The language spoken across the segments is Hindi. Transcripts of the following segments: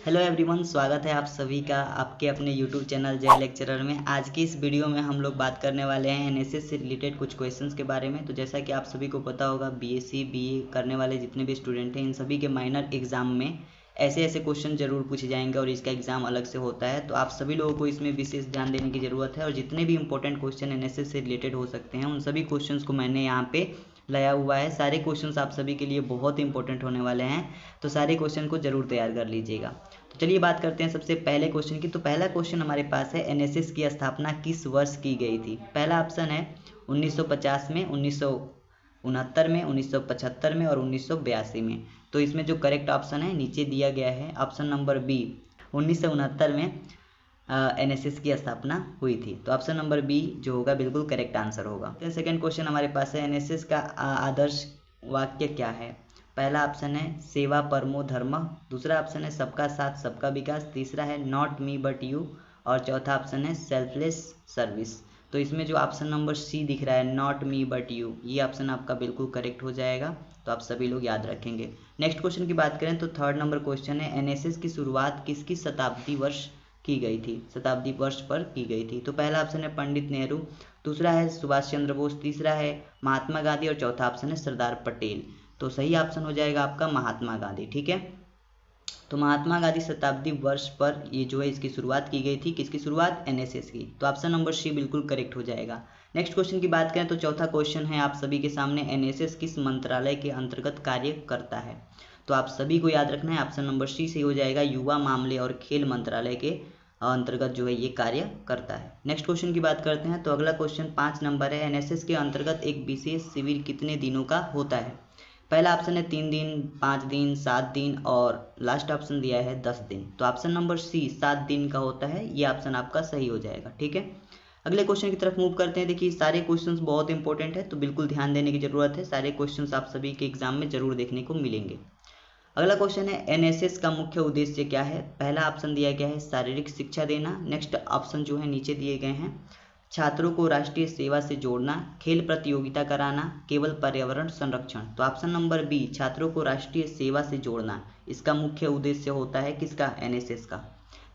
हेलो एवरीवन, स्वागत है आप सभी का आपके अपने यूट्यूब चैनल जय लेक्चरर में। आज की इस वीडियो में हम लोग बात करने वाले हैं एनएसएस से रिलेटेड कुछ क्वेश्चंस के बारे में। तो जैसा कि आप सभी को पता होगा, बीएससी बीए करने वाले जितने भी स्टूडेंट हैं, इन सभी के माइनर एग्जाम में ऐसे ऐसे क्वेश्चन जरूर पूछे जाएंगे और इसका एग्जाम अलग से होता है। तो आप सभी लोगों को इसमें विशेष ध्यान देने की ज़रूरत है और जितने भी इंपॉर्टेंट क्वेश्चन एनएसएस से रिलेटेड हो सकते हैं, उन सभी क्वेश्चंस को मैंने यहाँ पे लाया हुआ है। सारे क्वेश्चंस आप सभी के लिए बहुत इंपॉर्टेंट होने वाले हैं, तो सारे क्वेश्चन को जरूर तैयार कर लीजिएगा। तो चलिए बात करते हैं सबसे पहले क्वेश्चन की। तो पहला क्वेश्चन हमारे पास है, एनएसएस की स्थापना किस वर्ष की गई थी? पहला ऑप्शन है 1950 में, 1969 में, 1975 में और 1982 में। तो इसमें जो करेक्ट ऑप्शन है नीचे दिया गया है, ऑप्शन नंबर बी, 1969 में एनएसएस की स्थापना हुई थी। तो ऑप्शन नंबर बी जो होगा बिल्कुल करेक्ट आंसर होगा। तो सेकंड क्वेश्चन हमारे पास है, एनएसएस का आदर्श वाक्य क्या है? पहला ऑप्शन है सेवा परमो धर्म, दूसरा ऑप्शन है सबका साथ सबका विकास, तीसरा है नॉट मी बट यू और चौथा ऑप्शन है सेल्फलेस सर्विस। तो इसमें जो ऑप्शन नंबर सी दिख रहा है, नॉट मी बट यू, ये ऑप्शन आपका बिल्कुल करेक्ट हो जाएगा। तो आप सभी लोग याद रखेंगे। नेक्स्ट क्वेश्चन की बात करें तो थर्ड नंबर क्वेश्चन है, एनएसएस की शुरुआत किसकी शताब्दी वर्ष की गई थी? शताब्दी वर्ष पर की गई थी। तो पहला ऑप्शन है पंडित नेहरू, दूसरा है सुभाष चंद्र बोस, तीसरा है महात्मा गांधी और चौथा ऑप्शन है सरदार पटेल। तो सही ऑप्शन हो जाएगा आपका महात्मा गांधी। ठीक है, तो महात्मा गांधी शताब्दी वर्ष पर ये जो है इसकी शुरुआत की गई थी। किसकी शुरुआत? एनएसएस की। तो ऑप्शन नंबर सी बिल्कुल करेक्ट हो जाएगा। नेक्स्ट क्वेश्चन की बात करें तो चौथा क्वेश्चन है आप सभी के सामने, एनएसएस किस मंत्रालय के अंतर्गत कार्य करता है? तो आप सभी को याद रखना है, ऑप्शन नंबर सी से हो जाएगा, युवा मामले और खेल मंत्रालय के अंतर्गत जो है ये कार्य करता है। नेक्स्ट क्वेश्चन की बात करते हैं तो अगला क्वेश्चन 5 नंबर है, एनएसएस के अंतर्गत एक विशेष शिविर कितने दिनों का होता है? पहला ऑप्शन है 3 दिन, 5 दिन, 7 दिन और लास्ट ऑप्शन दिया है 10 दिन। तो ऑप्शन नंबर सी 7 दिन का होता है, ये ऑप्शन आपका सही हो जाएगा। ठीक है, अगले क्वेश्चन की तरफ मूव करते हैं। देखिए सारे क्वेश्चंस बहुत इंपॉर्टेंट है, तो बिल्कुल ध्यान देने की जरूरत है। सारे क्वेश्चंस आप सभी के एग्जाम में जरूर देखने को मिलेंगे। अगला क्वेश्चन है, एनएसएस का मुख्य उद्देश्य क्या है? पहला ऑप्शन दिया गया है शारीरिक शिक्षा देना, नेक्स्ट ऑप्शन जो है नीचे दिए गए हैं, छात्रों को राष्ट्रीय सेवा से जोड़ना, खेल प्रतियोगिता कराना, केवल पर्यावरण संरक्षण। तो ऑप्शन नंबर बी, छात्रों को राष्ट्रीय सेवा से जोड़ना, इसका मुख्य उद्देश्य होता है किसका? एनएसएस का।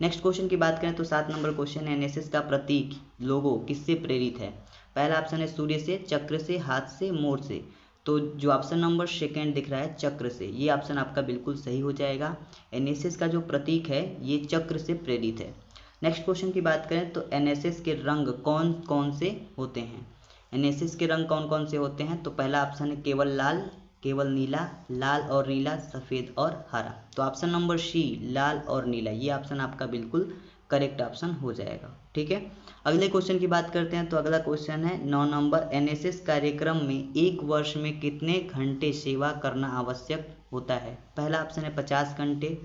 नेक्स्ट क्वेश्चन की बात करें तो 7 नंबर क्वेश्चन है, एनएसएस का प्रतीक लोगो किससे प्रेरित है? पहला ऑप्शन है सूर्य से, चक्र से, हाथ से, मोर से। तो जो ऑप्शन नंबर सेकेंड दिख रहा है चक्र से, ये ऑप्शन आपका बिल्कुल सही हो जाएगा। एनएसएस का जो प्रतीक है ये चक्र से प्रेरित है। नेक्स्ट क्वेश्चन की बात करें तो एनएसएस के रंग कौन कौन से होते हैं? एनएसएस के रंग कौन कौन से होते हैं? तो पहला ऑप्शन है केवल लाल, केवल नीला, लाल और नीला, सफ़ेद और हरा। तो ऑप्शन नंबर सी लाल और नीला, ये ऑप्शन आपका बिल्कुल करेक्ट ऑप्शन हो जाएगा। ठीक है, अगले क्वेश्चन की बात करते हैं तो अगला क्वेश्चन है 9 नंबर, एनएसएस कार्यक्रम में एक वर्ष में कितने घंटे सेवा करना आवश्यक होता है? पहला ऑप्शन है 50 घंटे,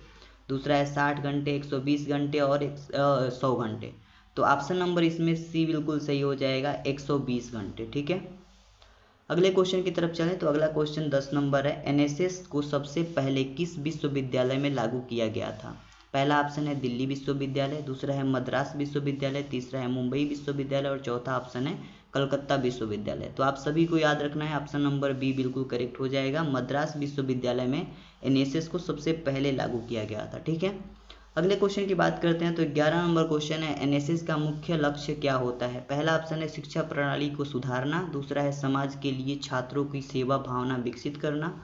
दूसरा है 60 घंटे, 120 घंटे और 100 घंटे। तो ऑप्शन नंबर इसमें सी बिल्कुल सही हो जाएगा, 120 घंटे। ठीक है, अगले क्वेश्चन की तरफ चलें तो अगला क्वेश्चन 10 नंबर है, एनएसएस को सबसे पहले किस विश्वविद्यालय में लागू किया गया था? पहला ऑप्शन है दिल्ली विश्वविद्यालय, दूसरा है मद्रास विश्वविद्यालय, तीसरा है मुंबई विश्वविद्यालय और चौथा ऑप्शन है कलकत्ता विश्वविद्यालय। तो आप सभी को याद रखना है, ऑप्शन नंबर बी बिल्कुल करेक्ट हो जाएगा। मद्रास विश्वविद्यालय में एनएसएस को सबसे पहले लागू किया गया था। ठीक है, अगले क्वेश्चन की बात करते हैं तो 11 नंबर क्वेश्चन है, एनएसएस का मुख्य लक्ष्य क्या होता है? पहला ऑप्शन है शिक्षा प्रणाली को सुधारना, दूसरा है समाज के लिए छात्रों की सेवा भावना विकसित करना,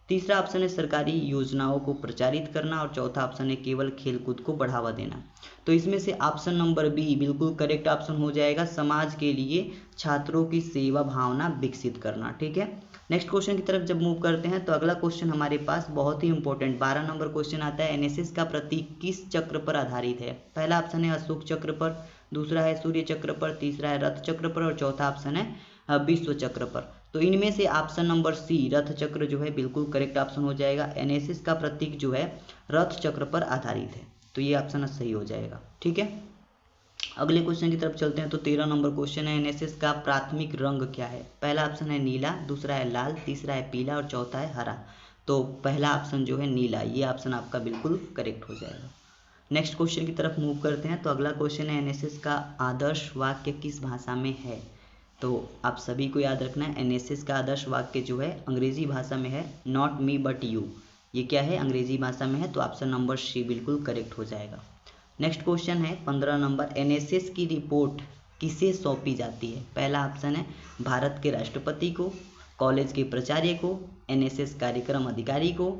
तीसरा ऑप्शन है सरकारी योजनाओं को प्रचारित करना और चौथा ऑप्शन है केवल खेलकूद को बढ़ावा देना। तो इसमें से ऑप्शन नंबर बी बिल्कुल करेक्ट ऑप्शन हो जाएगा, समाज के लिए छात्रों की सेवा भावना विकसित करना। ठीक है, नेक्स्ट क्वेश्चन की तरफ जब मूव करते हैं तो अगला क्वेश्चन हमारे पास बहुत ही इंपॉर्टेंट 12 नंबर क्वेश्चन आता है, एनएसएस का प्रतीक किस चक्र पर आधारित है? पहला ऑप्शन है अशोक चक्र पर, दूसरा है सूर्य चक्र पर, तीसरा है रथ चक्र पर और चौथा ऑप्शन है विश्व चक्र पर। तो इनमें से ऑप्शन नंबर सी रथ चक्र जो है बिल्कुल करेक्ट ऑप्शन हो जाएगा। एनएसएस का प्रतीक जो है रथ चक्र पर आधारित है, तो ये ऑप्शन सही हो जाएगा। ठीक है, अगले क्वेश्चन की तरफ चलते हैं तो 13 नंबर क्वेश्चन है, एनएसएस का प्राथमिक रंग क्या है? पहला ऑप्शन है नीला, दूसरा है लाल, तीसरा है पीला और चौथा है हरा। तो पहला ऑप्शन जो है नीला, ये ऑप्शन आपका बिल्कुल करेक्ट हो जाएगा। नेक्स्ट क्वेश्चन की तरफ मूव करते हैं तो अगला क्वेश्चन है, एनएसएस का आदर्श वाक्य किस भाषा में है? तो आप सभी को याद रखना है, एनएसएस का आदर्श वाक्य जो है अंग्रेजी भाषा में है, नॉट मी बट यू, ये क्या है, अंग्रेजी भाषा में है, तो ऑप्शन नंबर सी बिल्कुल करेक्ट हो जाएगा। नेक्स्ट क्वेश्चन है 15 नंबर, एनएसएस की रिपोर्ट किसे सौंपी जाती है? पहला ऑप्शन है भारत के राष्ट्रपति को, कॉलेज के प्राचार्य को, एनएसएस कार्यक्रम अधिकारी को,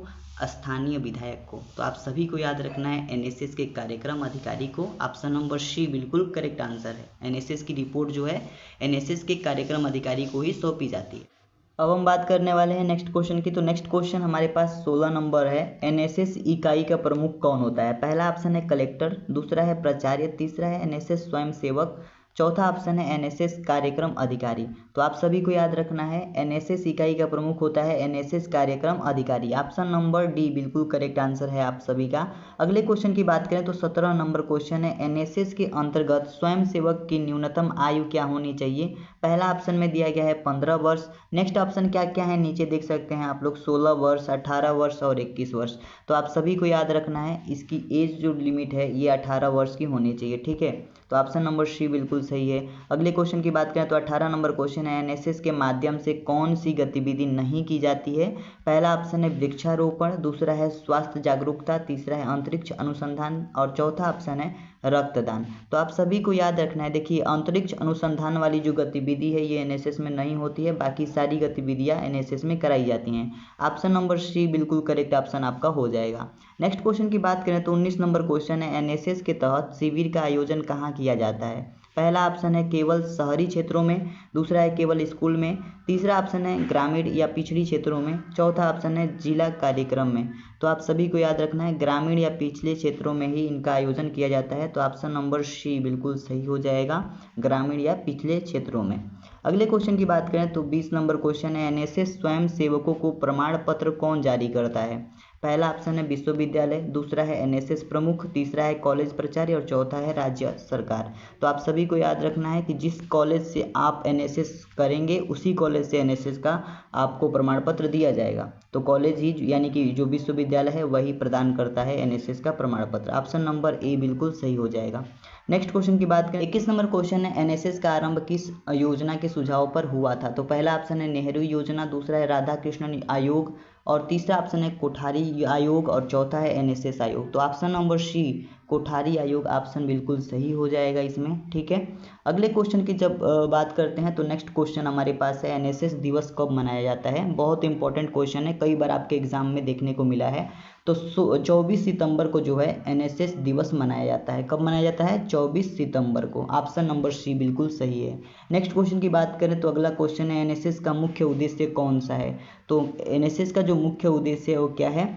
स्थानीय विधायक को। तो आप सभी को याद रखना है एनएसएस के कार्यक्रम अधिकारी को। ऑप्शन नंबर सी बिल्कुल करेक्ट आंसर है। एनएसएस की रिपोर्ट जो है एनएसएस के कार्यक्रम अधिकारी को ही सौंपी जाती है। अब हम बात करने वाले हैं नेक्स्ट क्वेश्चन की। तो नेक्स्ट क्वेश्चन हमारे पास 16 नंबर है, एनएसएस इकाई का प्रमुख कौन होता है? पहला ऑप्शन है कलेक्टर, दूसरा है प्राचार्य, तीसरा है एनएसएस स्वयंसेवक, चौथा ऑप्शन है एनएसएस कार्यक्रम अधिकारी। तो आप सभी को याद रखना है एनएसएस इकाई का प्रमुख होता है एनएसएस कार्यक्रम अधिकारी। ऑप्शन नंबर डी बिल्कुल करेक्ट आंसर है आप सभी का। अगले क्वेश्चन की बात करें तो 17 नंबर क्वेश्चन है, एनएसएस के अंतर्गत स्वयंसेवक की न्यूनतम आयु क्या होनी चाहिए? पहला ऑप्शन में दिया गया है 15 वर्ष। नेक्स्ट ऑप्शन क्या क्या है नीचे देख सकते हैं आप लोग, 16 वर्ष, 18 वर्ष और 21 वर्ष। तो आप सभी को याद रखना है इसकी एज जो लिमिट है ये 18 वर्ष की होनी चाहिए, ठीक है। तो ऑप्शन नंबर सी बिल्कुल सही है। अगले क्वेश्चन की बात करें तो 18 नंबर क्वेश्चन है, एनएसएस के माध्यम से कौन सी गतिविधि नहीं की जाती है? पहला ऑप्शन है वृक्षारोपण, दूसरा है स्वास्थ्य जागरूकता, तीसरा है अंतरिक्ष अनुसंधान और चौथा ऑप्शन है रक्तदान। तो आप सभी को याद रखना है, देखिए अंतरिक्ष अनुसंधान वाली जो गतिविधि है ये एनएसएस में नहीं होती है, बाकी सारी गतिविधियां एनएसएस में कराई जाती हैं। ऑप्शन नंबर सी बिल्कुल करेक्ट ऑप्शन आपका हो जाएगा। नेक्स्ट क्वेश्चन की बात करें तो 19 नंबर क्वेश्चन है, एनएसएस के तहत शिविर का आयोजन कहाँ किया जाता है? पहला ऑप्शन है केवल शहरी क्षेत्रों में, दूसरा है केवल स्कूल में, तीसरा ऑप्शन है ग्रामीण या पिछड़ी क्षेत्रों में, चौथा ऑप्शन है जिला कार्यक्रम में। तो आप सभी को याद रखना है ग्रामीण या पिछले क्षेत्रों में ही इनका आयोजन किया जाता है। तो ऑप्शन नंबर सी बिल्कुल सही हो जाएगा, ग्रामीण या पिछले क्षेत्रों में। अगले क्वेश्चन की बात करें तो 20 नंबर क्वेश्चन है, एनएसएस स्वयं सेवकों को प्रमाण पत्र कौन जारी करता है? पहला ऑप्शन है विश्वविद्यालय, दूसरा है एनएसएस प्रमुख, तीसरा है कॉलेज प्राचार्य और चौथा है राज्य सरकार। तो आप सभी को याद रखना है कि जिस कॉलेज से आप एनएसएस करेंगे उसी कॉलेज से एनएसएस का आपको प्रमाण पत्र दिया जाएगा। तो कॉलेज ही यानी कि जो विश्वविद्यालय है वही प्रदान करता है एनएसएस का प्रमाण पत्र। ऑप्शन नंबर ए बिल्कुल सही हो जाएगा। नेक्स्ट क्वेश्चन की बात करें, 21 नंबर क्वेश्चन है, एनएसएस का आरंभ किस योजना के सुझाव पर हुआ था? तो पहला ऑप्शन है नेहरू योजना, दूसरा है राधा कृष्णन आयोग और तीसरा ऑप्शन है कोठारी आयोग और चौथा है एनएसएस आयोग। तो ऑप्शन नंबर सी कोठारी आयोग ऑप्शन बिल्कुल सही हो जाएगा इसमें, ठीक है। अगले क्वेश्चन की जब बात करते हैं तो नेक्स्ट क्वेश्चन हमारे पास है, एनएसएस दिवस कब मनाया जाता है? बहुत इंपॉर्टेंट क्वेश्चन है, कई बार आपके एग्जाम में देखने को मिला है। तो 24 सितंबर को जो है एनएसएस दिवस मनाया जाता है। कब मनाया जाता है? 24 सितंबर को। ऑप्शन नंबर सी बिल्कुल सही है। नेक्स्ट क्वेश्चन की बात करें तो अगला क्वेश्चन है, एनएसएस का मुख्य उद्देश्य कौन सा है? तो एनएसएस का जो मुख्य उद्देश्य है वो क्या है?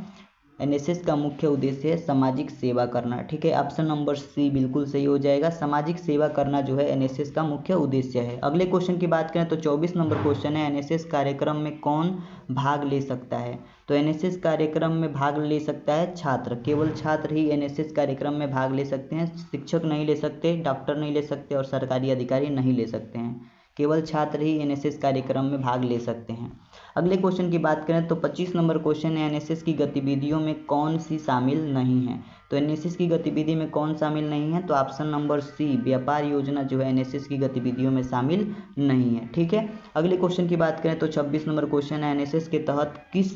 एनएसएस का मुख्य उद्देश्य है सामाजिक सेवा करना, ठीक है। ऑप्शन नंबर सी बिल्कुल सही हो जाएगा, सामाजिक सेवा करना जो है एनएसएस का मुख्य उद्देश्य है। अगले क्वेश्चन की बात करें तो 24 नंबर क्वेश्चन है, एनएसएस कार्यक्रम में कौन भाग ले सकता है? तो एनएसएस कार्यक्रम में भाग ले सकता है छात्र, केवल छात्र ही एनएसएस कार्यक्रम में भाग ले सकते हैं। शिक्षक नहीं ले सकते, डॉक्टर नहीं ले सकते और सरकारी अधिकारी नहीं ले सकते हैं, केवल छात्र ही एनएसएस कार्यक्रम में भाग ले सकते हैं। अगले क्वेश्चन की बात करें तो 25 नंबर क्वेश्चन है, एनएसएस की गतिविधियों में कौन सी शामिल नहीं है? तो एनएसएस की गतिविधि में कौन शामिल नहीं है? तो ऑप्शन नंबर सी व्यापार योजना जो है एनएसएस की गतिविधियों में शामिल नहीं है, ठीक है। अगले क्वेश्चन की बात करें तो 26 नंबर क्वेश्चन है, एनएसएस के तहत किस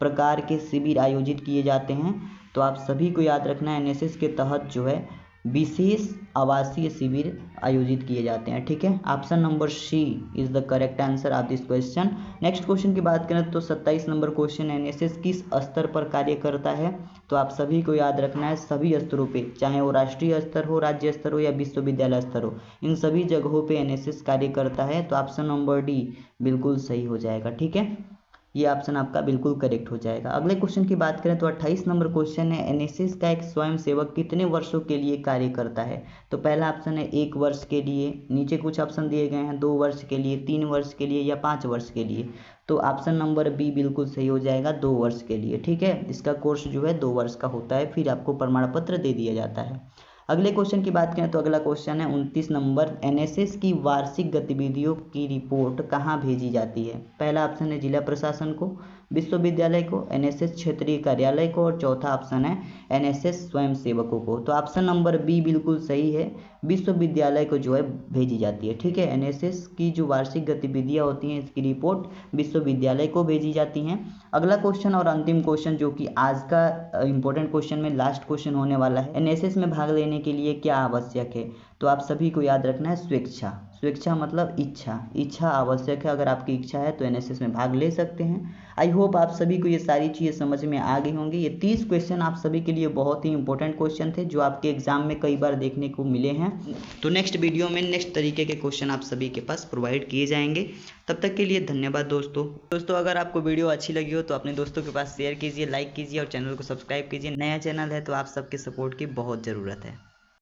प्रकार के शिविर आयोजित किए जाते हैं? तो आप सभी को याद रखना है एनएसएस के तहत जो है विशेष आवासीय शिविर आयोजित किए जाते हैं, ठीक है। Option number C is the correct answer of this question. Next question की बात करें तो 27 नंबर क्वेश्चन, एनएसएस किस स्तर पर कार्य करता है? तो आप सभी को याद रखना है सभी स्तरों पे, चाहे वो राष्ट्रीय स्तर हो, राज्य स्तर हो या विश्वविद्यालय स्तर हो, इन सभी जगहों पे एनएसएस कार्य करता है। तो ऑप्शन नंबर डी बिल्कुल सही हो जाएगा, ठीक है। ये ऑप्शन आपका बिल्कुल करेक्ट हो जाएगा। अगले क्वेश्चन की बात करें तो 28 नंबर क्वेश्चन है, एनएसएस का एक स्वयंसेवक कितने वर्षों के लिए कार्य करता है? तो पहला ऑप्शन है 1 वर्ष के लिए, नीचे कुछ ऑप्शन दिए गए हैं 2 वर्ष के लिए, 3 वर्ष के लिए या 5 वर्ष के लिए। तो ऑप्शन नंबर बी बिल्कुल सही हो जाएगा, 2 वर्ष के लिए, ठीक है। इसका कोर्स जो है 2 वर्ष का होता है, फिर आपको प्रमाण पत्र दे दिया जाता है। अगले क्वेश्चन की बात करें तो अगला क्वेश्चन है 29 नंबर, एनएसएस की वार्षिक गतिविधियों की रिपोर्ट कहाँ भेजी जाती है? पहला ऑप्शन है जिला प्रशासन को, विश्वविद्यालय को, एनएसएस क्षेत्रीय कार्यालय को, और चौथा ऑप्शन है एनएसएस स्वयंसेवकों को। तो ऑप्शन नंबर बी बिल्कुल सही है, विश्वविद्यालय को जो है भेजी जाती है। ठीक है, एनएसएस की जो वार्षिक गतिविधियां होती हैं इसकी रिपोर्ट विश्वविद्यालय को भेजी जाती हैं। अगला क्वेश्चन और अंतिम क्वेश्चन जो कि आज का इंपॉर्टेंट क्वेश्चन में लास्ट क्वेश्चन होने वाला है, एनएसएस में भाग लेने के लिए क्या आवश्यक है? तो आप सभी को याद रखना है स्वेच्छा। स्वेच्छा मतलब इच्छा आवश्यक है। अगर आपकी इच्छा है तो एनएसएस में भाग ले सकते हैं। आई होप आप सभी को ये सारी चीज़ें समझ में आ गई होंगी। ये 30 क्वेश्चन आप सभी के लिए बहुत ही इंपॉर्टेंट क्वेश्चन थे जो आपके एग्जाम में कई बार देखने को मिले हैं। तो नेक्स्ट वीडियो में नेक्स्ट तरीके के क्वेश्चन आप सभी के पास प्रोवाइड किए जाएंगे। तब तक के लिए धन्यवाद दोस्तों। अगर आपको वीडियो अच्छी लगी हो तो अपने दोस्तों के पास शेयर कीजिए, लाइक कीजिए और चैनल को सब्सक्राइब कीजिए। नया चैनल है तो आप सबके सपोर्ट की बहुत ज़रूरत है।